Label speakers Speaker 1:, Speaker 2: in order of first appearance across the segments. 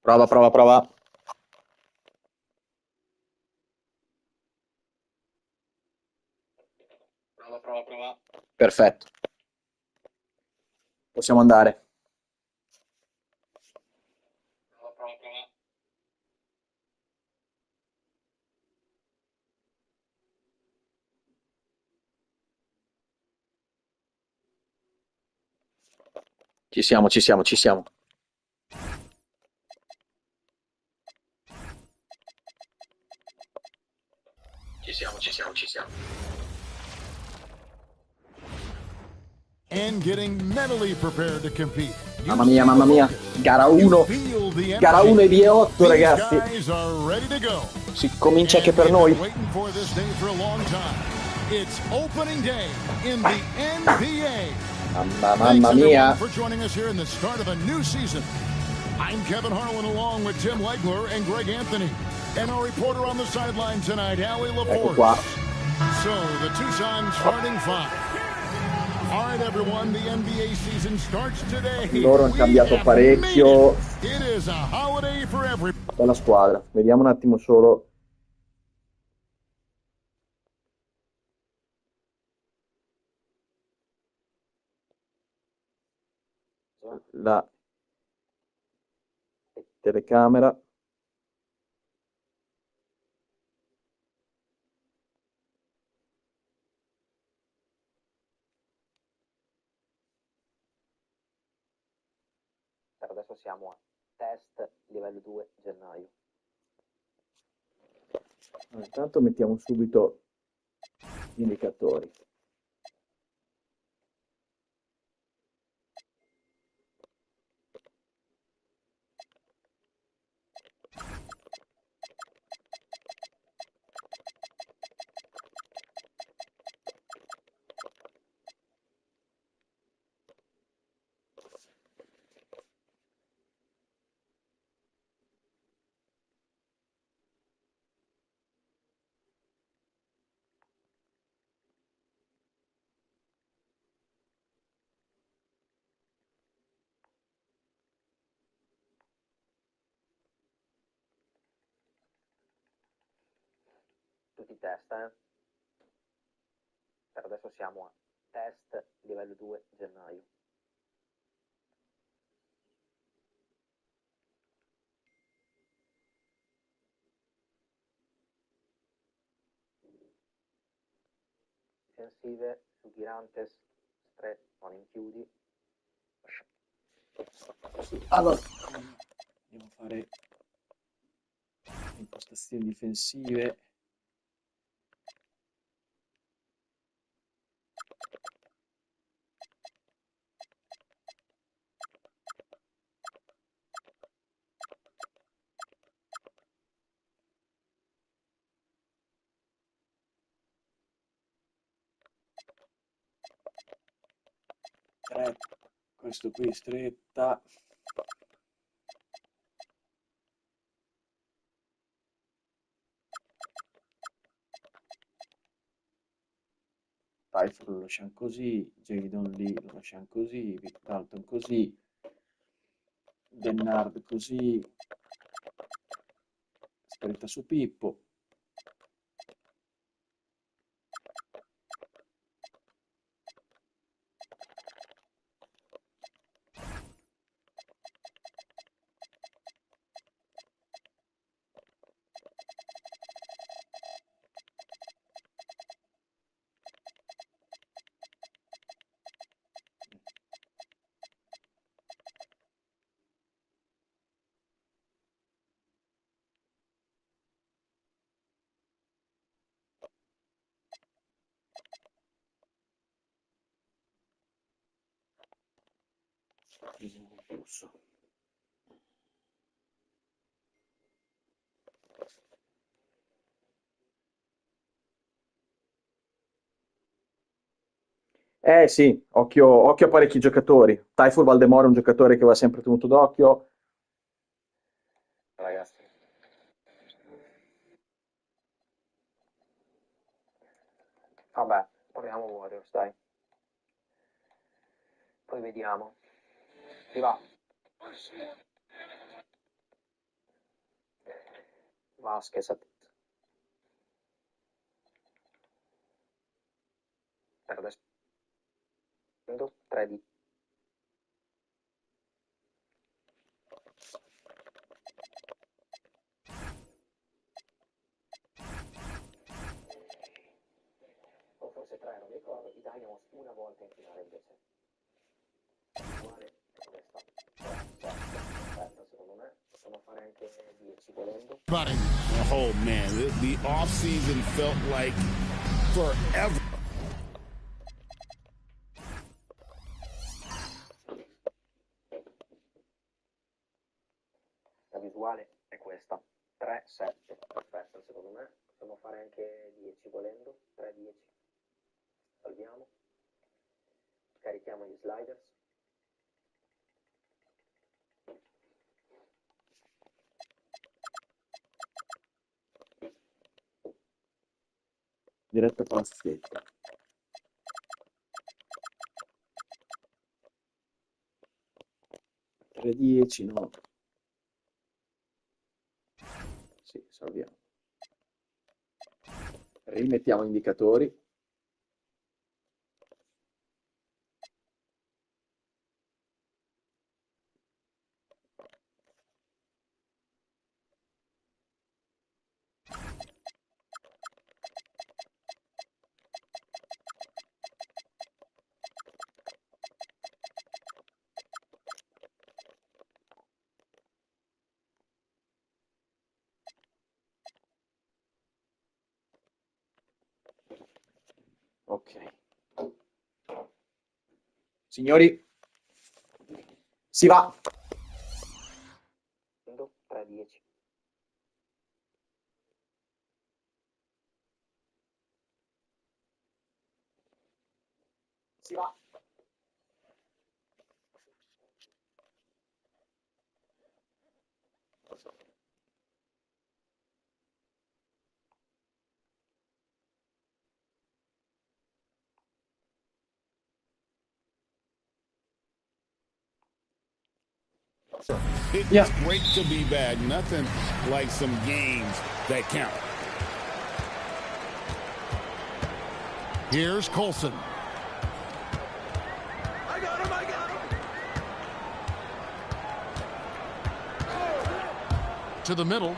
Speaker 1: Prova, prova, prova. Prova, prova, prova. Perfetto. Possiamo andare. Prova, prova, prova. Ci siamo, ci siamo, ci siamo. Ci siamo, ci siamo, ci siamo.
Speaker 2: And getting mentally prepared to compete.
Speaker 1: Mamma mia, mamma mia. Gara 1. Gara 1 e ABL8, ragazzi. Si comincia anche per noi.
Speaker 2: It's opening day in the NBA.
Speaker 1: Mamma mia.
Speaker 2: For joining us here in the start of a new season. I'm Kevin Harlan along with Tim Legler and Greg Anthony. And our reporter on the sideline tonight, Allie
Speaker 1: Ecco
Speaker 2: LaForce.
Speaker 1: qua.
Speaker 2: So, the Tucson starting five. All right, everyone, the NBA season starts today.
Speaker 1: Loro hanno cambiato parecchio.
Speaker 2: It is a holiday for everyone.
Speaker 1: Bella squadra. Vediamo un attimo solo. La telecamera.
Speaker 3: Per adesso siamo a test livello 2 gennaio.
Speaker 1: Intanto mettiamo subito gli indicatori.
Speaker 3: Tutti i test, Per adesso siamo a test livello 2 gennaio. Difensive, su Girantes, stretch, non in chiudi.
Speaker 1: Allora, andiamo a fare impostazioni difensive. Questo qui stretta. Typhoon lo lasciamo così, Jadon lì lo lasciamo così, Vic Dalton così, Bernard così, stretta su Pippo. Confuso. Sì, occhio a parecchi giocatori. Typhoon Valdemoro è un giocatore che va sempre tenuto d'occhio.
Speaker 3: Ragazzi. Vabbè, proviamo Warriors, dai. Poi vediamo. Si va. Vasquez. Perde secondo, 3 di o forse 3, non mi ricordo, i Dynamos una volta in finale invece. Uguale questa. Aspetta, secondo me possiamo fare anche 10 volendo.
Speaker 2: Oh man, the off season felt like forever.
Speaker 3: La visuale è questa, 3, 7, aspetta, secondo me possiamo fare anche 10 volendo, 3, 10, salviamo, carichiamo gli sliders,
Speaker 1: diretta passetta. Tre 10, no. Sì, salviamo. Rimettiamo indicatori. Ok. Signori, si va.
Speaker 3: 3, 10.
Speaker 1: Si va.
Speaker 2: It's great to be back. Nothing like some games that count.
Speaker 4: Here's Colson.
Speaker 2: I got him.
Speaker 4: To the middle.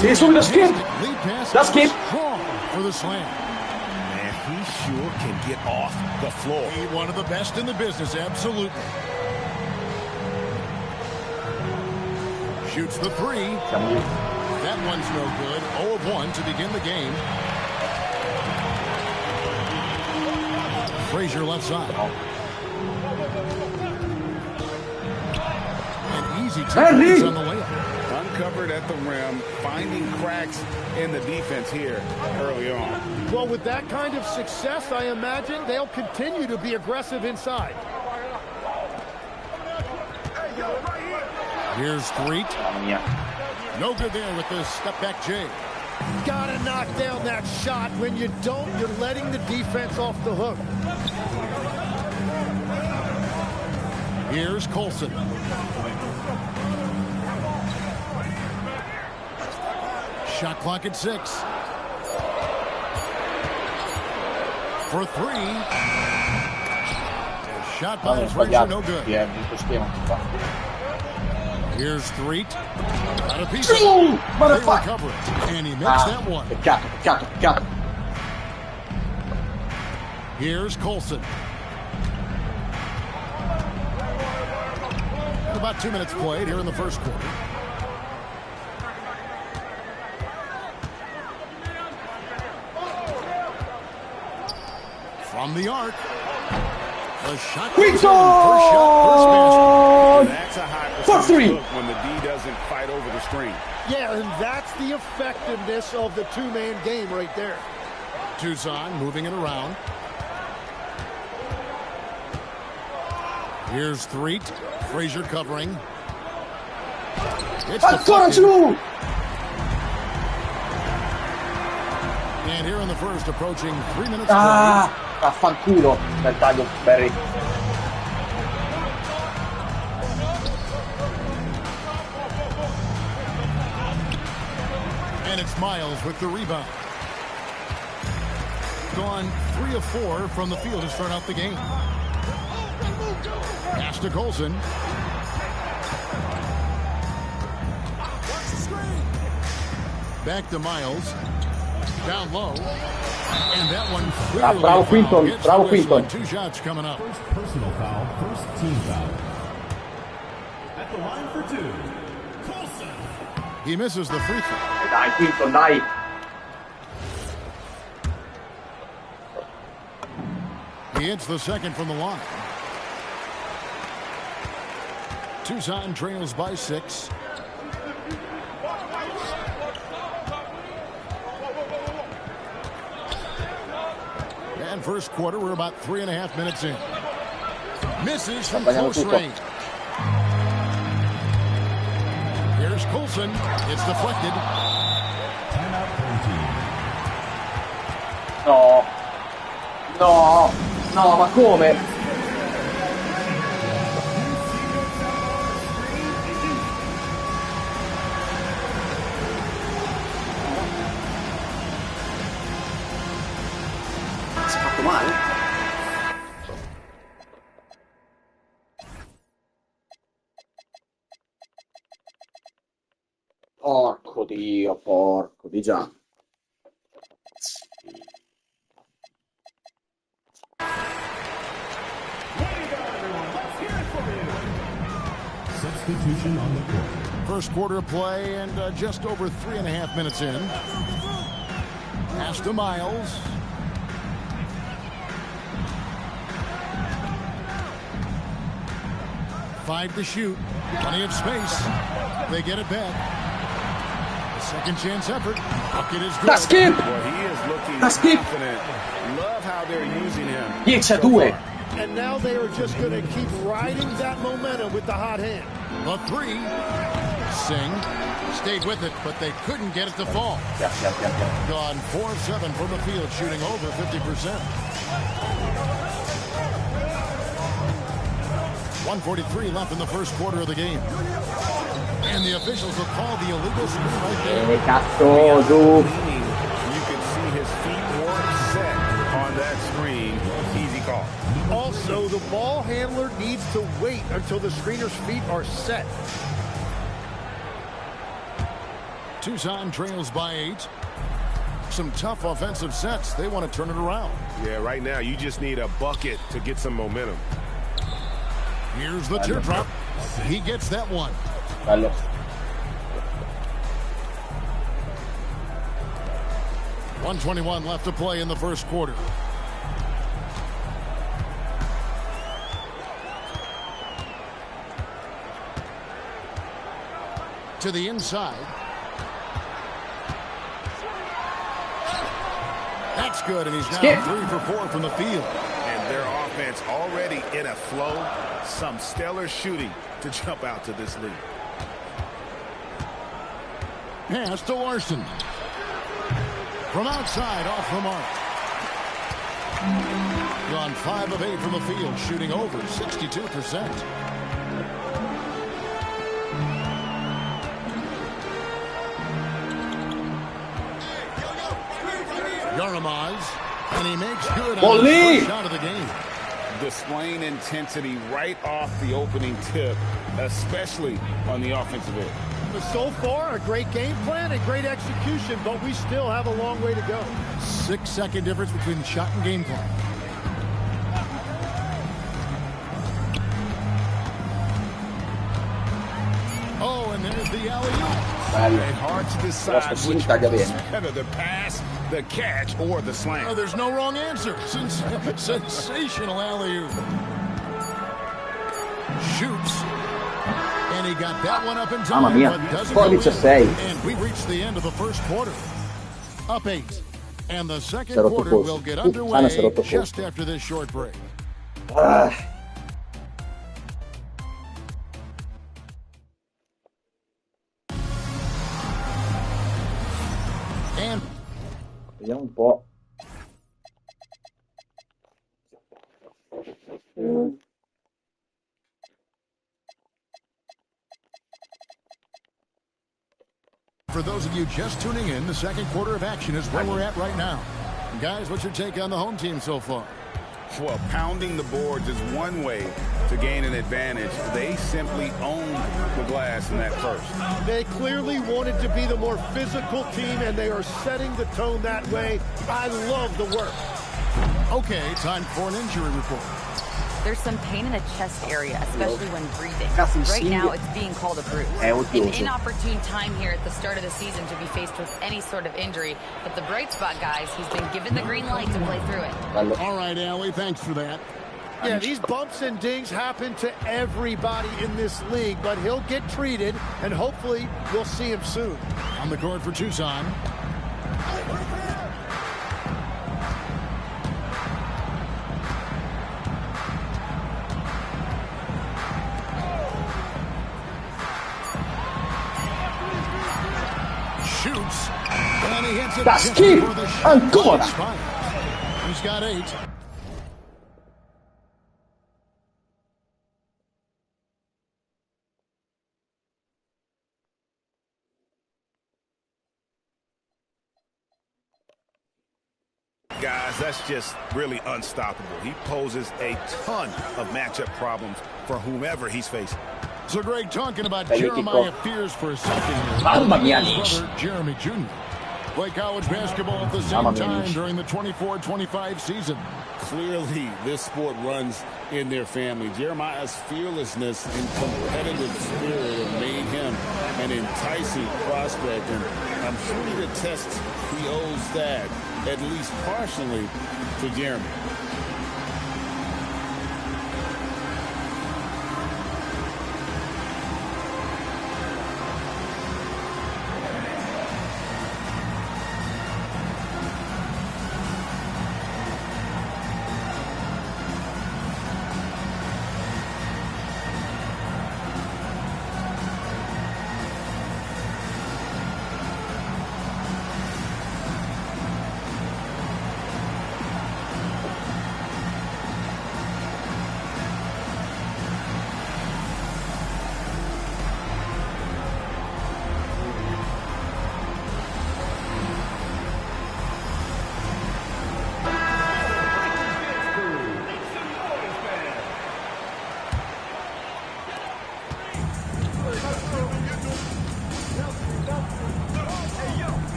Speaker 1: Sì, subito skip. Da skip.
Speaker 4: For the slam.
Speaker 2: Man, he sure can get off the floor.
Speaker 4: He's one of the best in the business, absolutely. Shoots the three. That one's no good. 0 of 1 to begin the game. Frazier left side. An easy 2 points on the layup.
Speaker 2: Uncovered at the rim, finding cracks in the defense here early on.
Speaker 5: Well, with that kind of success, I imagine they'll continue to be aggressive inside.
Speaker 4: Here's Street. No good there with the step-back J.
Speaker 5: Gotta knock down that shot. When you don't, you're letting the defense off the hook.
Speaker 4: Here's Colson. Shot clock at 6. For 3. Shot by Frazier, no good. Here's Street. Got a piece of it. Recover it. And he makes that one.
Speaker 1: Peccato.
Speaker 4: Here's Colson. And about 2 minutes played here in the first quarter. From the arc. The shot goes in. First shot, first
Speaker 2: That's a high percentage look when the D doesn't fight over the screen.
Speaker 5: Yeah, and that's the effectiveness of the two-man game right there.
Speaker 4: Tucson moving it around. Here's Street. Frazier covering. It's deflected. And here in the first, approaching 3 minutes.
Speaker 1: Affanculo nel taglio, Barry.
Speaker 2: And it's Miles with the rebound. Gone 3 of 4 from the field to start out the game. Pass to Colson. Back to Miles. Down low. And that one clearly
Speaker 1: bravo Quinton, bravo Quinton.
Speaker 2: 2 shots coming up.
Speaker 4: First personal foul, first team foul. At the line for 2, Coulson.
Speaker 2: He misses the free throw.
Speaker 1: Dai Quinton, dai.
Speaker 2: He hits the second from the line. Tucson trails by 6. And first quarter, we're about 3.5 minutes in. Misses from close range. Here's Coulson. It's deflected.
Speaker 1: No. No. No, ma come? Si è fatto male? Porco di già.
Speaker 4: Substitution on the court.
Speaker 2: First quarter of play and just over 3.5 minutes in. Pass to Miles. Five to shoot. Plenty of space. They get it back. Second chance effort. Bucket is good.
Speaker 1: Da skip!
Speaker 6: Well, he is looking
Speaker 1: Da skip!
Speaker 6: confident. Love how they're using him.
Speaker 1: 10-2.
Speaker 5: And now they are just going to keep riding that momentum with the hot hand.
Speaker 2: The three. Singh stayed with it, but they couldn't get it to fall. Gone 4 of 7 from the field, shooting over 50%. 1:43 left in the first quarter of the game. And the officials will call the illegal screen right there.
Speaker 1: Cazzo, giù.
Speaker 6: You can see his feet weren't set on that screen. Easy call.
Speaker 5: Also, the ball handler needs to wait until the screener's feet are set.
Speaker 2: Tucson trails by 8. Some tough offensive sets. They want to turn it around.
Speaker 6: Yeah, right now you just need a bucket to get some momentum.
Speaker 2: Here's the teardrop. He gets that one.
Speaker 1: Bello.
Speaker 2: .121 left to play in the first quarter. To the inside. That's good, and he's now 3 for 4 from the field.
Speaker 6: And their offense already in a flow. Some stellar shooting to jump out to this lead.
Speaker 2: Pass to Larson. From outside, off the mark. Gone 5 of 8 from the field, shooting over 62%. Yaramaz, and he makes good on the first shot of the game.
Speaker 6: Displaying intensity right off the opening tip, especially on the offensive end.
Speaker 5: But so far, a great game plan and great execution, but we still have a long way to go.
Speaker 2: 6-second difference between shot and game clock. Oh, and there's the alley-oop.
Speaker 6: And hard to decide which is better, the pass, the catch, or the slam.
Speaker 2: Oh, there's no wrong answer. Sensational alley-oop. Shoots. And he got that one up in time.
Speaker 1: Mamma mia,
Speaker 2: But doesn't
Speaker 1: 14-6.
Speaker 2: and we reached the end of the first quarter. Up 8. And the second
Speaker 1: Si è rotto
Speaker 2: quarter
Speaker 1: posto.
Speaker 2: will get
Speaker 1: Si è
Speaker 2: underway
Speaker 1: rotto
Speaker 2: just
Speaker 1: posto.
Speaker 2: after this short break. And
Speaker 1: Vediamo un po'.
Speaker 2: For those of you just tuning in, the second quarter of action is where we're at right now. Guys, what's your take on the home team so far?
Speaker 6: Well, pounding the boards is one way to gain an advantage. They simply owned the glass in that first.
Speaker 5: They clearly wanted to be the more physical team, and they are setting the tone that way. I love the work.
Speaker 2: Okay, time for an injury report.
Speaker 7: There's some pain in the chest area, especially when breathing. Right now, it's being called a bruise. An inopportune time here at the start of the season to be faced with any sort of injury. But the bright spot, guys, he's been given the green light to play through it.
Speaker 2: All right, Allie, thanks for that.
Speaker 5: Yeah, these bumps and dings happen to everybody in this league, but he'll get treated, and hopefully we'll see him soon.
Speaker 2: On the court for Tucson. Shoots, and he hits it just before the shot expires. He's got 8.
Speaker 6: Guys, that's just really unstoppable. He poses a ton of matchup problems for whomever he's facing.
Speaker 2: So Greg, talking about Jeremiah Fears for a second here. His brother, Jeremy Jr. play college basketball at the same time during the 24-25 season.
Speaker 6: Clearly, this sport runs in their family. Jeremiah's fearlessness and competitive spirit have made him an enticing prospect, and I'm sure he attests he owes that, at least partially, to Jeremy.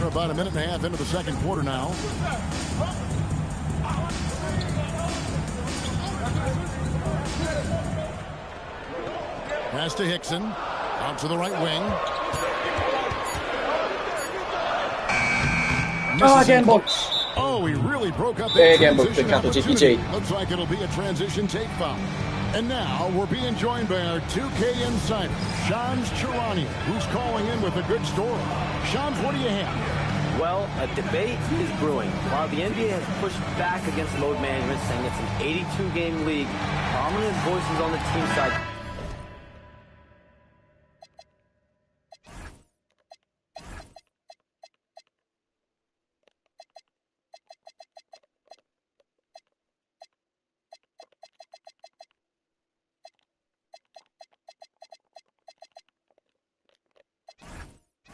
Speaker 2: About a minute and a half into the second quarter now. Pass to Hickson. Out to the right wing. Oh, he really broke up the transition opportunity. Looks like it'll be a transition take foul. And now we're being joined by our 2K insider, Shams Charania, who's calling in with a good story. Shams, what do you have?
Speaker 8: Well, a debate is brewing. While the NBA has pushed back against load management, saying it's an 82-game league, prominent voices on the team side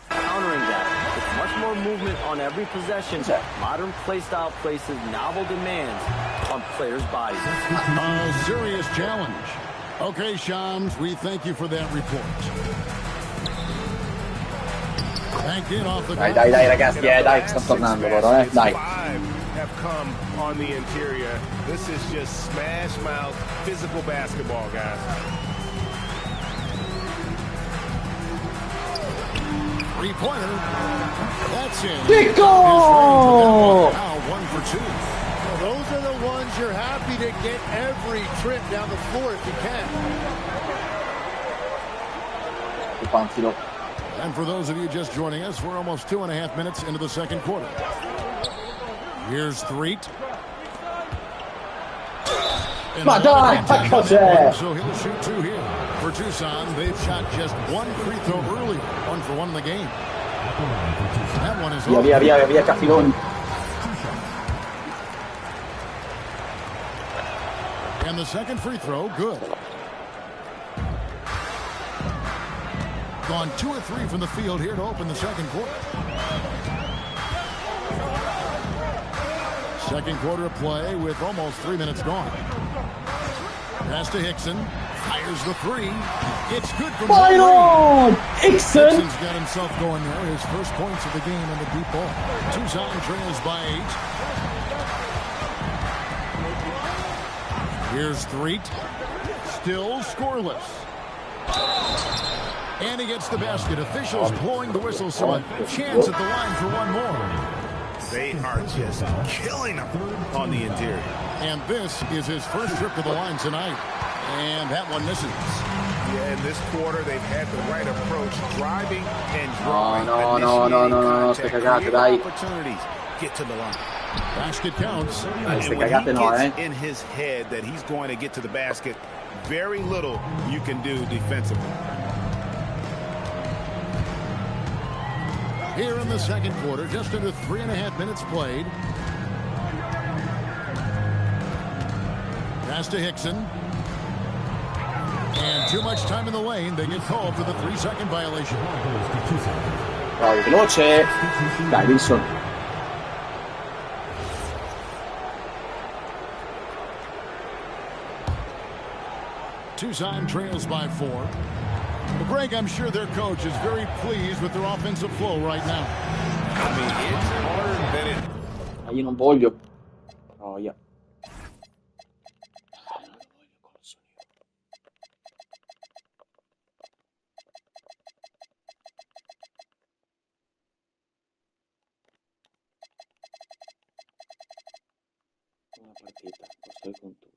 Speaker 8: countering that. More movement on every possession. Modern play style places novel demands on players' bodies.
Speaker 2: A serious challenge. Okay, Shams, we thank you for that report. Thank you off the
Speaker 1: dai ragazzi, dai, sta tornando loro, dai.
Speaker 6: Have come on the interior. This is just smash mouth physical basketball, guys.
Speaker 2: Three-pointer. That's in.
Speaker 1: Pico!
Speaker 2: Now 1 for 2.
Speaker 5: Well, those are the ones you're happy to get every trip down the floor if you can.
Speaker 2: And for those of you just joining us, we're almost 2.5 minutes into the second quarter. Here's Threet.
Speaker 1: Ma dai, cos'è?
Speaker 2: So he'll shoot 2 here. For Tucson, they've shot just 1 free throw earlier. 1 for 1 in the game. That one is
Speaker 1: via Caffiloni.
Speaker 2: And the second free throw, good. gone 2 of 3 from the field here to open the second quarter. Second quarter of play with almost 3 minutes gone. Pass to Hickson. Fires the three. It's good from
Speaker 1: Byron! Hickson!
Speaker 2: Hickson's got himself going there. His first points of the game on the deep ball. Tucson trails by 8. Here's Threet. Still scoreless. And he gets the basket. Officials blowing the whistle, so a chance at the line for one more.
Speaker 6: They are just killing him on the interior.
Speaker 2: And this is his first trip to the line tonight. And that one misses.
Speaker 6: Yeah, in this quarter, they've had the right approach, driving and drawing.
Speaker 1: No, ste cagate, dai.
Speaker 6: Opportunities get to the line.
Speaker 2: Basket counts.
Speaker 1: Dai, ste
Speaker 6: And when
Speaker 1: cagate
Speaker 6: he
Speaker 1: no,
Speaker 6: gets in his head that he's going to get to the basket, very little you can do defensively.
Speaker 2: Here in the second quarter, just under 3.5 minutes played. Pass to Hickson. And too much time in the lane. They get called for the 3-second violation.
Speaker 1: Vai, veloce. Dai, Wilson.
Speaker 2: Tucson trails by 4. Well, Greg, I'm sure their coach is very pleased with their offensive flow right now.
Speaker 6: I mean, it's harder than it.
Speaker 1: Ma io non voglio. Oh, yeah. Una partita, sto contuso.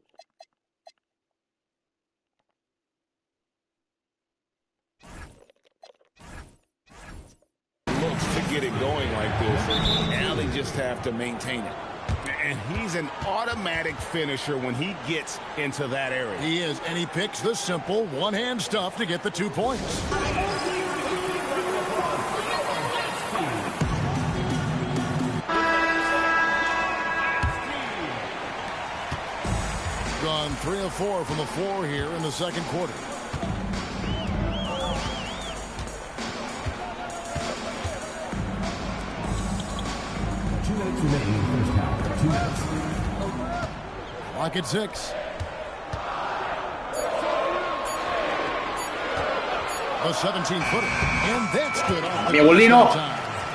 Speaker 6: To get it going like this, now they just have to maintain it. And he's an automatic finisher when he gets into that area.
Speaker 2: He is, and he picks the simple one-hand stuff to get the 2 points. Gone 3 of 4 from the floor here in the second quarter. Clock at 6. A 17-footer. And that's good.
Speaker 1: Mio Bollino.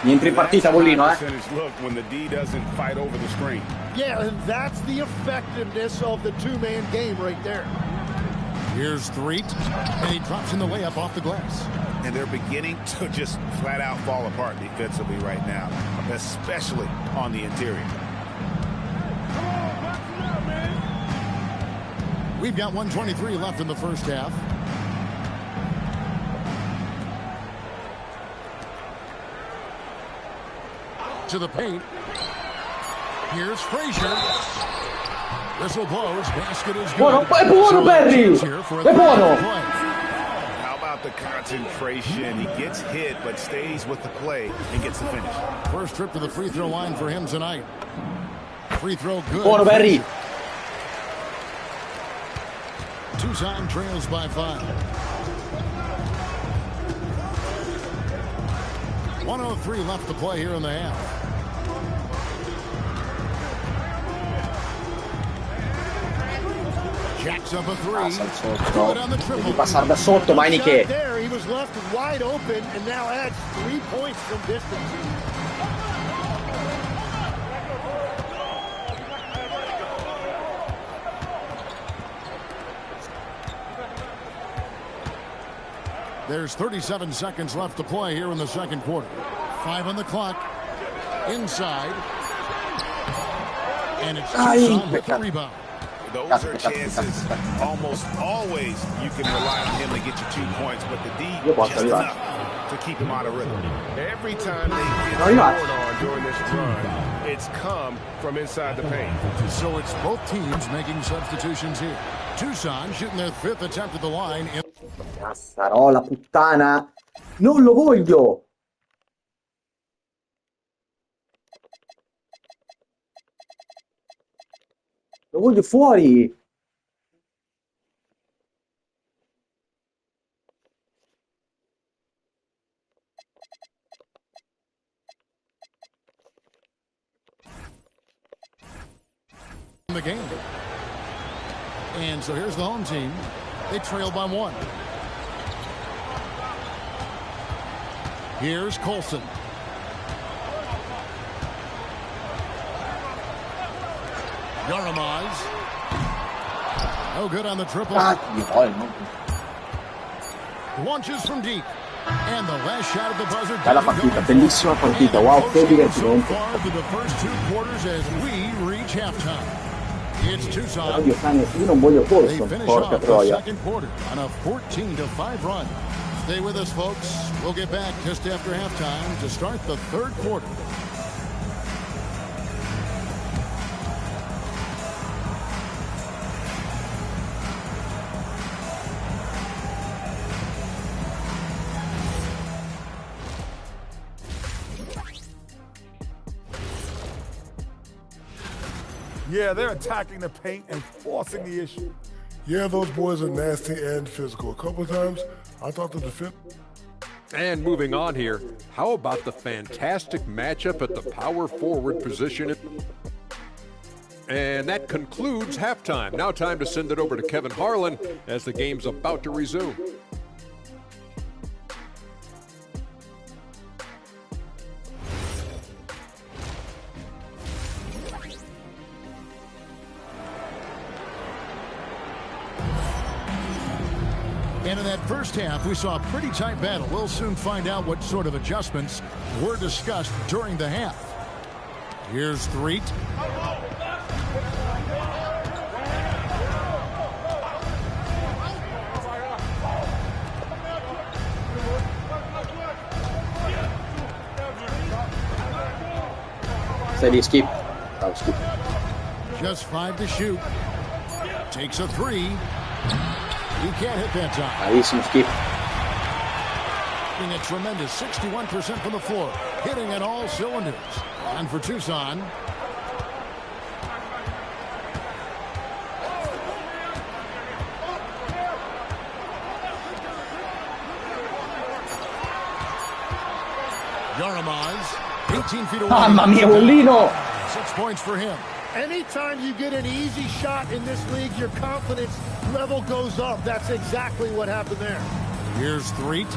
Speaker 1: Niente in partita, Bollino,
Speaker 6: Look when the D doesn't fight over the screen.
Speaker 5: Yeah, and that's the effectiveness of the two-man game right there.
Speaker 2: Here's Threet, and he drops in the layup off the glass.
Speaker 6: And they're beginning to just flat out fall apart defensively right now, especially on the interior.
Speaker 2: We've got 1:23 left in the first half. To the paint. Here's Frazier. Whistle blows. Basket is good.
Speaker 1: Buono, è buono, Barry! È buono!
Speaker 6: How about the concentration? He gets hit, but stays with the play and gets the finish.
Speaker 2: First trip to the free throw line for him tonight. Free throw good.
Speaker 1: Buono, Barry!
Speaker 2: Tucson trails by 5. 1:03 left to play here in the half. Jacks up a 3.
Speaker 1: Devi passare da sotto, Meineke.
Speaker 5: There, he was left wide open and now adds 3 points from distance.
Speaker 2: There's 37 seconds left to play here in the second quarter. 5 on the clock. Inside. And it's Tucson with the rebound.
Speaker 6: Those are chances. Almost always you can rely on him to get you 2 points, but the D just enough to keep him out of rhythm.
Speaker 9: Every time they get scored on during this run, it's come from inside the paint.
Speaker 2: So it's both teams making substitutions here. Tucson shooting their 5th attempt at the line.
Speaker 1: Cazzarola, puttana! Non lo voglio! Lo voglio fuori!
Speaker 2: the game. And so here's the home team. They trail by 1. Here's Colson. Yaramaz. No good on the triple. Launches from deep. And the last shot of the buzzer.
Speaker 1: Bella partita, bellissima partita. Wow, che divertimento.
Speaker 2: The first 2 quarters as we reach halftime. It's Tucson.
Speaker 1: Io non voglio
Speaker 2: They
Speaker 1: Colson,
Speaker 2: finish
Speaker 1: porca
Speaker 2: off the
Speaker 1: troia.
Speaker 2: second quarter on a 14-5 run. Stay with us, folks. We'll get back just after halftime to start the third quarter.
Speaker 10: Yeah, they're attacking the paint and forcing the issue.
Speaker 11: Yeah, those boys are nasty and physical. A couple of times, I thought the defense...
Speaker 12: And moving on here, how about the fantastic matchup at the power forward position? And that concludes halftime. Now time to send it over to Kevin Harlan as the game's about to resume.
Speaker 2: And in that first half, we saw a pretty tight battle. We'll soon find out what sort of adjustments were discussed during the half. Here's Threet.
Speaker 1: Steady skip. Oh, skip.
Speaker 2: Just 5 to shoot. Takes a 3. He can't hit that time.
Speaker 1: Bravissimo skip.
Speaker 2: Hitting a tremendous 61% from the floor. Hitting at all cylinders. And for Tucson. Yaramaz, 18 feet away.
Speaker 1: Mamma mia, Bollino!
Speaker 2: 6 points for him.
Speaker 5: Anytime you get an easy shot in this league, your confidence level goes up. That's exactly what happened there.
Speaker 2: Here's Threet.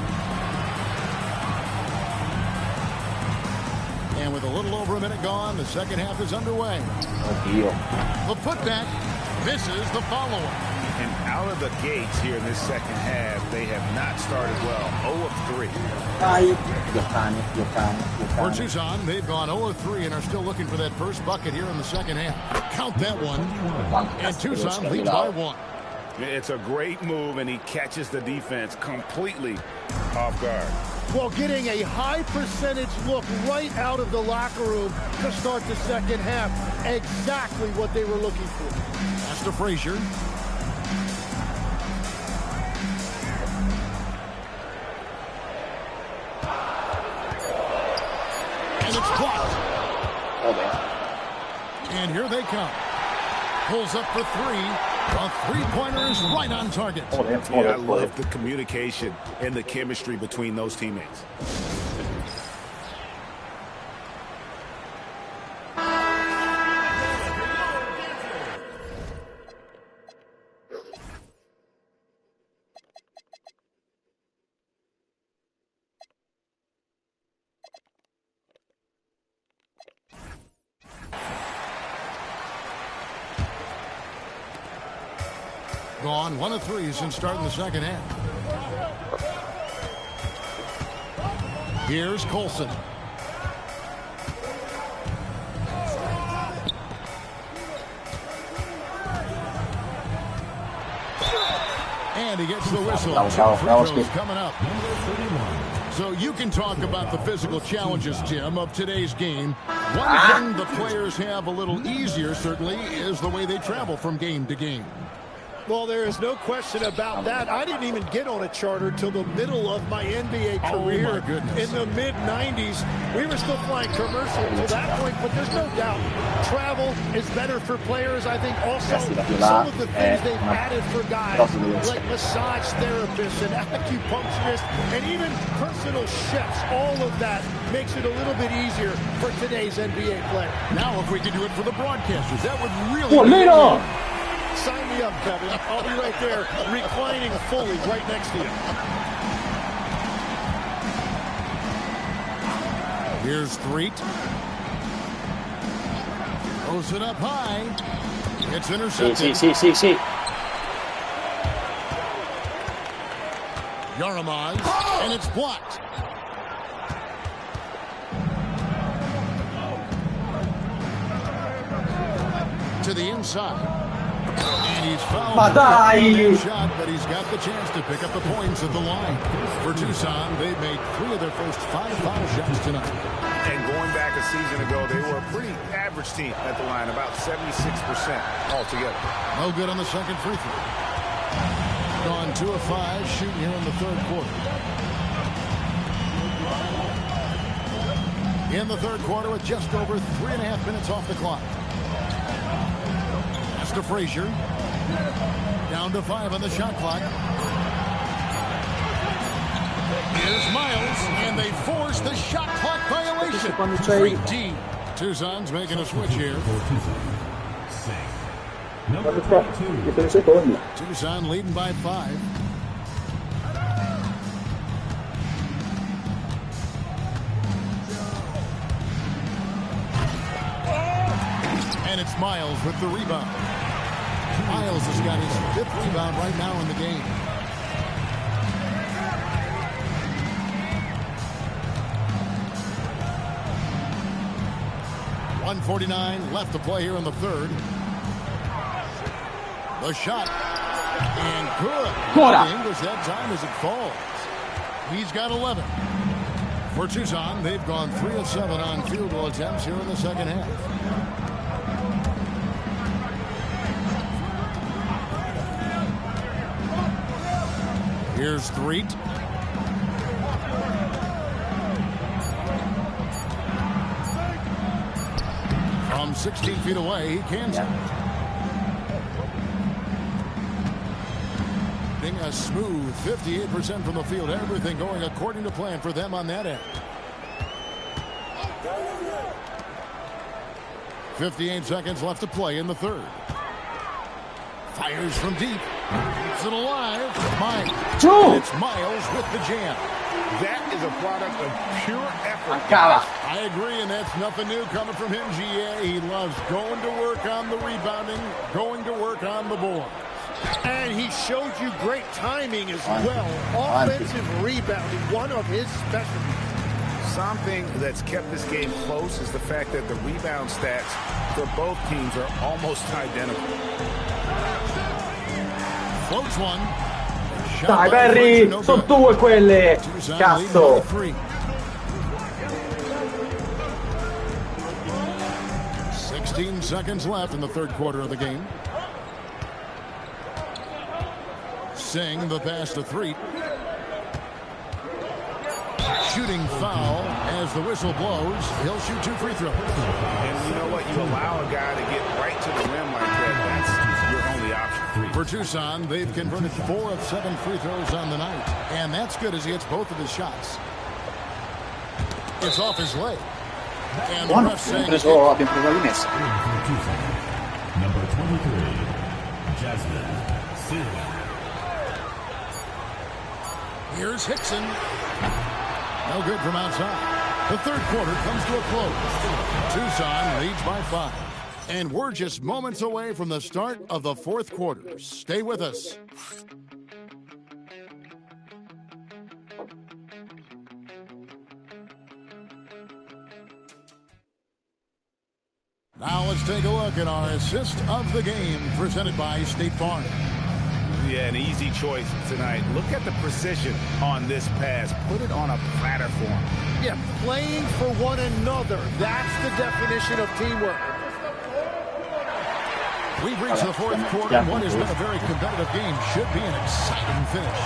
Speaker 2: And with a little over a minute gone, the second half is underway. The putback misses the follow-up.
Speaker 6: And out of the gates here in this second half, they have not started well. 0 of 3.
Speaker 2: For Tucson, they've gone 0 of 3 and are still looking for that first bucket here in the second half. Count that one. And Tucson leads by 1.
Speaker 6: It's a great move, and he catches the defense completely off guard.
Speaker 5: Well, getting a high percentage look right out of the locker room to start the second half. Exactly what they were looking for.
Speaker 2: Pass to Frazier. And it's blocked. And here they come. Pulls up for 3. A three-pointer is right on target.
Speaker 6: I love the communication and the chemistry between those teammates.
Speaker 2: Gone 1 of 3 since starting the second half. Here's Colson. And he gets the whistle. 2 free throws coming up. So you can talk about the physical challenges, Tim, of today's game. One thing the players have a little easier, certainly, is the way they travel from game to game.
Speaker 5: Well, there is no question about that. I didn't even get on a charter till the middle of my NBA career in the mid-90s. We were still flying commercial to that point, but there's no doubt travel is better for players. I think also some of the things they've added for guys like massage therapists and acupuncturists and even personal chefs, all of that makes it a little bit easier for today's NBA player.
Speaker 2: Now, if we could do it for the broadcasters, that would really
Speaker 5: Sign me up, Kevin. I'll be right there, reclining fully right next to you.
Speaker 2: Here's Threet. Throws it up high. It's intercepted.
Speaker 1: Sí.
Speaker 2: Yaramaz, and it's blocked. To the inside. And he's fouled. Shot, but he's got the chance to pick up the points at the line. For Tucson, they've made 3 of their first 5 foul shots tonight.
Speaker 9: And going back a season ago, they were a pretty average team at the line, about 76% altogether.
Speaker 2: No good on the second free throw. Gone 2 of 5, shooting here in the third quarter. In the third quarter with just over 3.5 minutes off the clock. To Frazier. Down to 5 on the shot clock. Here's Miles, and they force the shot clock violation. Great D. Tucson's making a switch here. Tucson leading by 5. And it's Miles with the rebound. Miles has got his 5th rebound right now in the game. .149 left to play here in the third. The shot. And good. English that time as it falls. He's got 11. For Tucson, they've gone 3 of 7 on field goal attempts here in the second half. Here's Threet. From 16 feet away, he cans it. Being a smooth 58% from the field. Everything going according to plan for them on that end. 58 seconds left to play in the third. Fires from deep. Keeps it alive. It's Miles with the jam.
Speaker 9: That is a product of pure effort.
Speaker 2: I agree, and that's nothing new coming from him, GA. He loves going to work on the rebounding, going to work on the board.
Speaker 5: And he showed you great timing as well. Offensive rebounding, one of his specialties.
Speaker 9: Something that's kept this game close is the fact that the rebound stats for both teams are almost identical.
Speaker 2: Floats one.
Speaker 1: Dai Perry, sono 2 quelle. Cazzo.
Speaker 2: 16 seconds left in the third quarter of the game. Singh the pass to Threet. Shooting foul as the whistle blows. He'll shoot 2 free throws.
Speaker 9: And you know what? You allow a guy to get right to the rim like that. That's your only option.
Speaker 2: For Tucson, they've converted 4 of 7 free throws on the night. And that's good as he hits both of his shots. It's off his leg. And the ref saying
Speaker 13: Number 23, Jasmine Silva.
Speaker 2: Here's Hickson. No good from outside. The third quarter comes to a close. Tucson leads by 5. And we're just moments away from the start of the fourth quarter. Stay with us. Now let's take a look at our assist of the game presented by State Farm.
Speaker 9: Yeah, an easy choice tonight. Look at the precision on this pass. Put it on a platter form.
Speaker 5: Yeah, playing for one another. That's the definition of teamwork.
Speaker 2: We've reached the fourth quarter. What has been a very competitive game should be an exciting finish.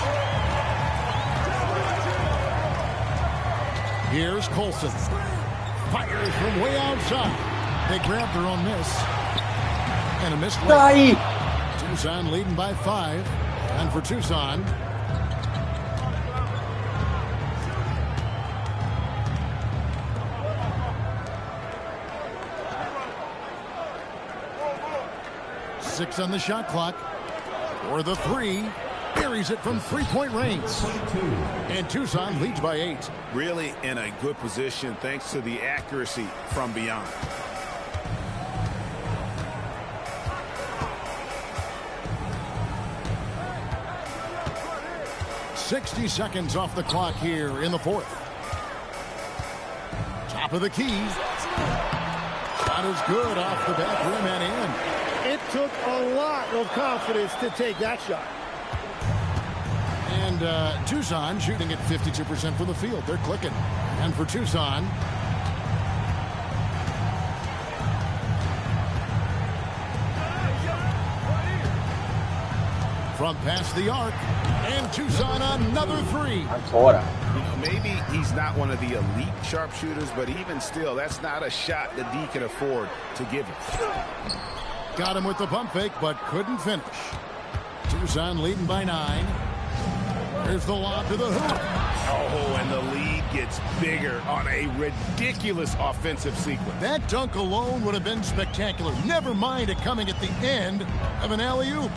Speaker 2: Here's Colson. Fires from way outside. They grabbed their own miss. And a missed late. Tucson leading by 5. And for Tucson, six on the shot clock. For the 3. Buries it from three-point range. And Tucson leads by 8.
Speaker 9: Really in a good position thanks to the accuracy from beyond.
Speaker 2: .60 seconds off the clock here in the fourth. Top of the key. Shot is good off the back rim and in.
Speaker 5: It took a lot of confidence to take that shot.
Speaker 2: And Tucson shooting at 52% from the field. They're clicking. And for Tucson, from past the arc, and Tucson another 3.
Speaker 9: Maybe he's not one of the elite sharpshooters, but even still, that's not a shot that D can afford to give him.
Speaker 2: Got him with the pump fake, but couldn't finish. Tucson leading by 9. Here's the lob to the hoop.
Speaker 9: Oh, and the lead gets bigger on a ridiculous offensive sequence.
Speaker 2: That dunk alone would have been spectacular. Never mind it coming at the end of an alley-oop.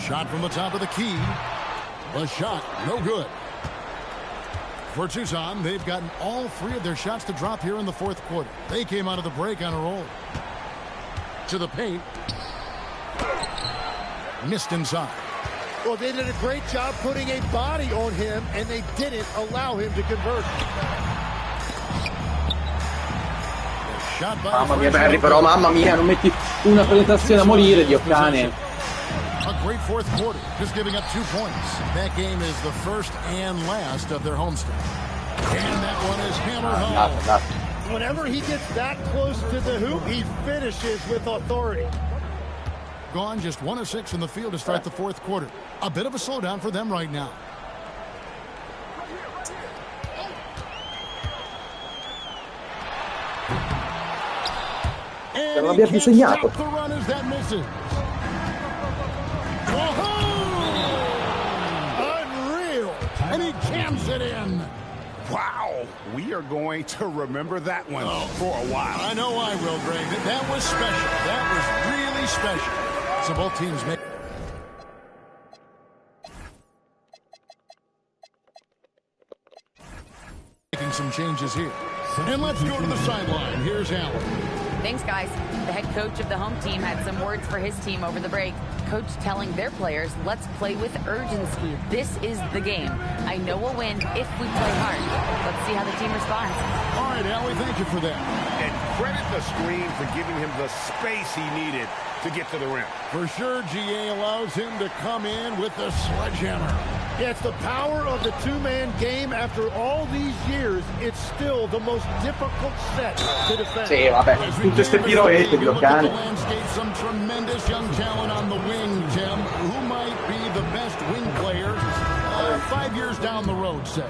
Speaker 2: Shot from the top of the key. The shot, no good. For Tucson, they've gotten all 3 of their shots to drop here in the fourth quarter. They came out of the break on a roll. To the paint. Missed inside.
Speaker 5: Well, they did a great job putting a body on him, and they didn't allow him to convert.
Speaker 1: Mamma mia, Perry, però, mamma mia, non metti una penetrazione a morire, Dio cane.
Speaker 2: A great fourth quarter, just giving up 2 points. That game is the first and last of their homestand. And that one is hammered home.
Speaker 5: Whenever he gets that close to the hoop, he finishes with authority.
Speaker 2: Gone just 1 of 6 from the field to start the fourth quarter. A bit of a slowdown for them right now.
Speaker 1: Non l'abbia disegnato.
Speaker 2: The runners that misses. Unreal. And he jams it in.
Speaker 9: Wow. We are going to remember that one for a while.
Speaker 2: I know I will, Greg. That was special. That was really special. So both teams make making some changes here. And let's go to the sideline. Here's Allen.
Speaker 7: Thanks, guys. The head coach of the home team had some words for his team over the break. Coach telling their players, let's play with urgency. This is the game. I know we'll win if we play hard. Let's see how the team responds.
Speaker 2: All right, Allie, thank you for that.
Speaker 9: And credit the screen for giving him the space he needed to get to the rim.
Speaker 2: For sure, GA allows him to come in with the sledgehammer.
Speaker 5: Yeah, it's the power of the two-man game. After all these years, it's still the most difficult set to defend.
Speaker 1: Sì, vabbè, tutte queste piroette, Dio cane.
Speaker 2: Some tremendous young talent on the wing, Jim. Who might be the best wing player 5 years down the road, say?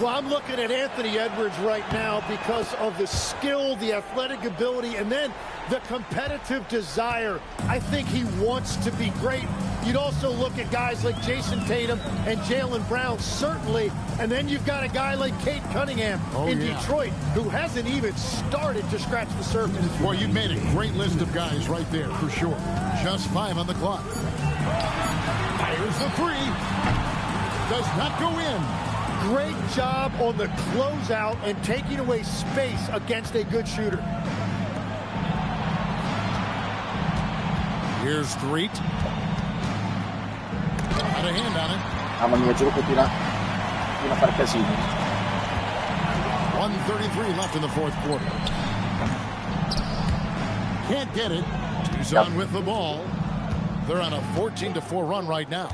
Speaker 5: Well, I'm looking at Anthony Edwards right now because of the skill, the athletic ability, and then the competitive desire. I think he wants to be great. You'd also look at guys like Jason Tatum and Jaylen Brown, certainly. And then you've got a guy like Cade Cunningham in Detroit, who hasn't even started to scratch the surface.
Speaker 2: Well, you've made a great list of guys right there, for sure. Just 5 on the clock. Fires the 3. Does not go in.
Speaker 5: Great job on the closeout and taking away space against a good shooter.
Speaker 2: Here's Threet. Got a hand on it.
Speaker 1: Mamma mia, giuro che tira a far casino.
Speaker 2: 1:33 left in the fourth quarter. Can't get it. Tucson with the ball. They're on a 14-4 run right now.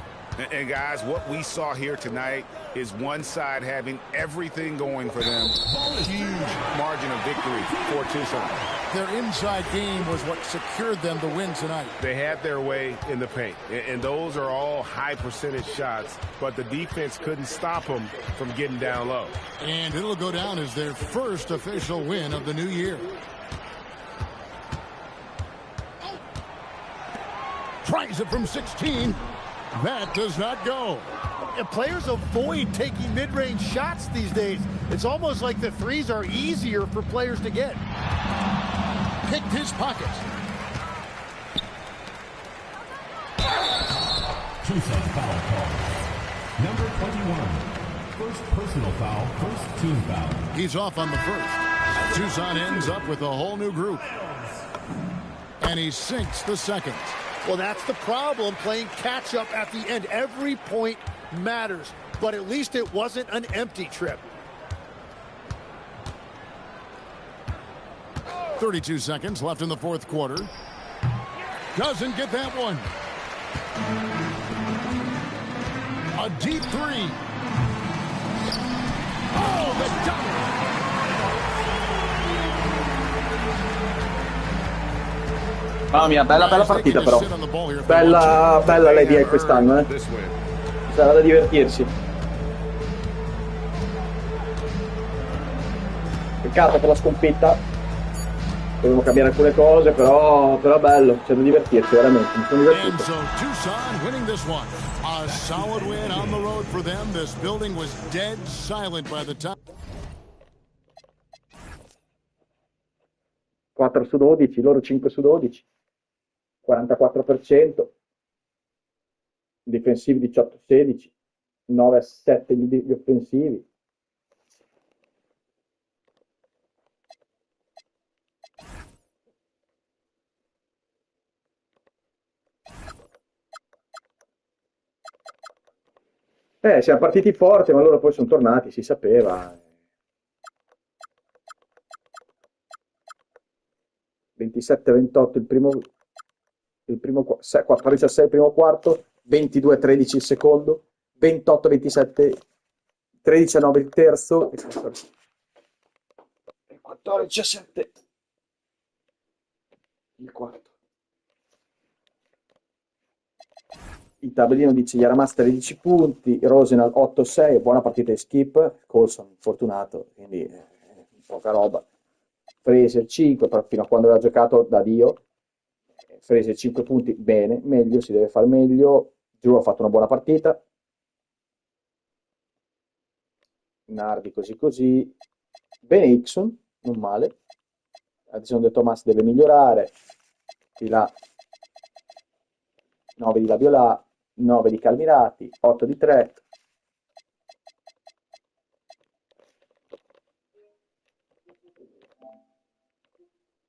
Speaker 9: And guys, what we saw here tonight is one side having everything going for them. Huge margin of victory for Tucson.
Speaker 2: Their inside game was what secured them the win tonight.
Speaker 9: They had their way in the paint, and those are all high percentage shots, but the defense couldn't stop them from getting down low.
Speaker 2: And it'll go down as their first official win of the new year. Tries it from 16. That does not go.
Speaker 5: And players avoid taking mid-range shots these days. It's almost like the threes are easier for players to get.
Speaker 2: Picked his pocket.
Speaker 13: Tucson foul call. Number 21. First personal foul, first team foul.
Speaker 2: He's off on the first. Tucson ends up with a whole new group. And he sinks the second.
Speaker 5: Well, that's the problem, playing catch-up at the end. Every point matters, but at least it wasn't an empty trip.
Speaker 2: 32 seconds left in the fourth quarter. Doesn't get that one. A deep three. Oh, the double.
Speaker 1: Mamma mia, bella partita però. Bella l'ABL quest'anno, sarà da divertirsi. Peccato per la sconfitta. Dovevo cambiare alcune cose, però bello, c'è da divertirsi veramente. Mi sono divertito.
Speaker 2: So Tucson winning this one. A solid win on the road for them. This building was dead silent by the time.
Speaker 1: 4 su 12, loro 5 su 12. 44%, difensivi 18-16, 9-7 gli offensivi. Siamo partiti forte, ma loro poi sono tornati, si sapeva. 27-28 il primo 14-6 il primo quarto, 22-13 il secondo, 28-27, 13-9 il terzo, 14-7 il quarto. Il tabellino dice Yaramaster 13 punti, Rosenal 8-6, buona partita di Skip, Colson fortunato, quindi poca roba. Fraser 5, fino a quando aveva giocato da Dio. Fraser 5 punti, bene, meglio, si deve fare meglio. Drew ha fatto una buona partita. Nardi così. Bene Hickson, non male. Addison De Thomas deve migliorare. Di là 9 di Labiolà, 9 di Calmirati, 8 di 3.